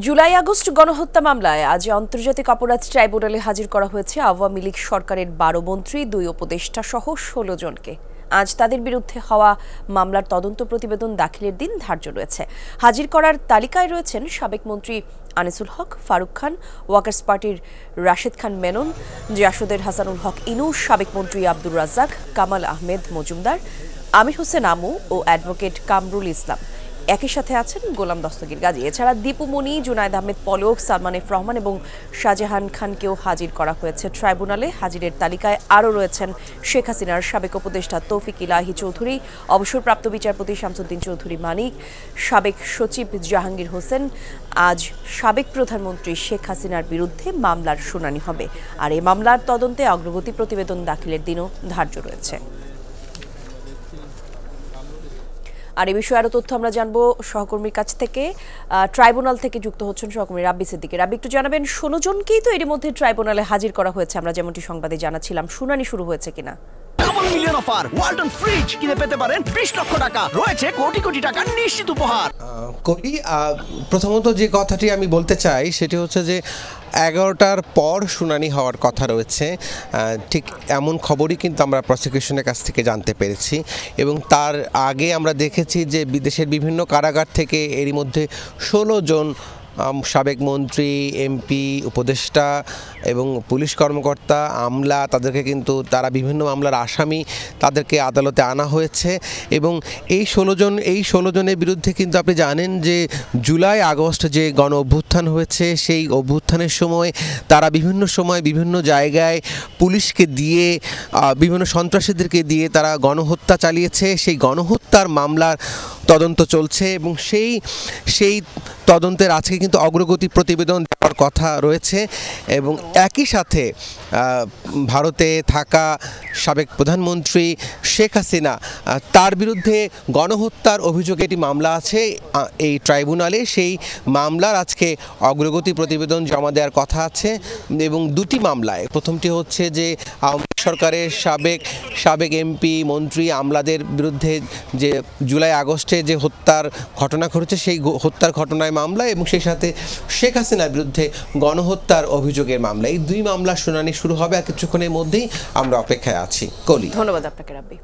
July August গণহত্যা মামলায় আজ আন্তর্জাতিক অপরাধ ট্রাইব্যুনালে হাজির করা হয়েছে আওয়ামী লীগ সরকারের ১২ মন্ত্রী ২ উপদেষ্টা সহ ১৬ জনকে। আজ তাদের বিরুদ্ধে হওয়া মামলার তদন্ত প্রতিবেদন দাখিলের দিন ধার্য রয়েছে। হাজির করার তালিকায় রয়েছেন সাবেক মন্ত্রী আনিসুল হক, ফারুক খান, ওয়াকার্স পার্টির রাশেদ খান মেনন, জাসদের হাসানুল হক ইনু, সাবেক মন্ত্রী আব্দুর রাজ্জাক, কামাল আহমেদ মজুমদার, আমির হোসেন আমু ও অ্যাডভোকেট কামরুল ইসলাম। একই সাথে আছেন গোলাম দস্তগীর গাজী। এছাড়া দীপু মনি, জুনায়েদ আহমেদ পলক, সালমান এফ রহমান এবং শাহজাহান খানকেও হাজির করা হয়েছে ট্রাইব্যুনালে। হাজিরের তালিকায় আরও রয়েছেন শেখ হাসিনার সাবেক উপদেষ্টা তৌফিক ইলাহি চৌধুরী, অবসরপ্রাপ্ত বিচারপতি শামসুদ্দিন চৌধুরী মানিক, সাবেক সচিব জাহাঙ্গীর হোসেন। আজ সাবেক প্রধানমন্ত্রী শেখ হাসিনার বিরুদ্ধে মামলার শুনানি হবে, আর এই মামলার তদন্তে অগ্রগতি প্রতিবেদন দাখিলের দিনও ধার্য রয়েছে। আর এই বিষয়ে আরো তথ্য আমরা জানবো সহকর্মীর কাছ থেকে। ট্রাইব্যুনাল থেকে যুক্ত হচ্ছেন সহকর্মী রাব্বি সিদ্দিকী। রাব্বি, একটু জানাবেন ১৬ জনকেই তো এর মধ্যে ট্রাইব্যুনালে হাজির করা হয়েছে, আমরা যেমনটি সংবাদে জানাচ্ছিলাম, শুনানি শুরু হয়েছে কিনা? Double million offer, Walton fridge কিনে পেতে পারেন ২০ লক্ষ টাকা, রয়েছে কোটি কোটি টাকার নিশ্চিত উপহার। প্রথমত যে কথাটি আমি বলতে চাই সেটি হচ্ছে যে ১১টার পর শুনানি হওয়ার কথা রয়েছে, ঠিক এমন খবরই কিন্তু আমরা প্রসিকিউশনের কাছ থেকে জানতে পেরেছি। এবং তার আগে আমরা দেখেছি যে বিদেশের বিভিন্ন কারাগার থেকে এরই মধ্যে ১৬ জন সাবেক মন্ত্রী, এমপি, উপদেষ্টা এবং পুলিশ কর্মকর্তা, আমলা, তাদেরকে কিন্তু তারা বিভিন্ন মামলার আসামি, তাদেরকে আদালতে আনা হয়েছে। এবং এই ১৬ জনের বিরুদ্ধে কিন্তু আপনি জানেন যে জুলাই আগস্ট যে গণ অভ্যুত্থান হয়েছে, সেই অভ্যুত্থানের সময় তারা বিভিন্ন সময় বিভিন্ন জায়গায় পুলিশকে দিয়ে, বিভিন্ন সন্ত্রাসীদেরকে দিয়ে তারা গণহত্যা চালিয়েছে। সেই গণহত্যার মামলার তদন্ত চলছে এবং সেই তদন্তের আজকে কিন্তু অগ্রগতি প্রতিবেদন দেওয়ার কথা রয়েছে। এবং একই সাথে ভারতে থাকা সাবেক প্রধানমন্ত্রী শেখ হাসিনা, তার বিরুদ্ধে গণহত্যার অভিযোগে একটি মামলা আছে এই ট্রাইব্যুনালে। সেই মামলার আজকে অগ্রগতি প্রতিবেদন জমা দেওয়ার কথা আছে। এবং দুটি মামলায়, প্রথমটি হচ্ছে যে সরকারের সাবেক এমপি, মন্ত্রী, আমলাদের বিরুদ্ধে যে জুলাই আগস্টে যে হত্যার ঘটনা ঘটেছে, সেই হত্যার ঘটনায় মামলা, এবং সেই সাথে শেখ হাসিনার বিরুদ্ধে গণহত্যার অভিযোগের মামলা। এই দুই মামলার শুনানি শুরু হবে আর কিছুক্ষণের মধ্যেই আমরা অপেক্ষায় আছি। কলি, ধন্যবাদ আপনাকে রাব্বি।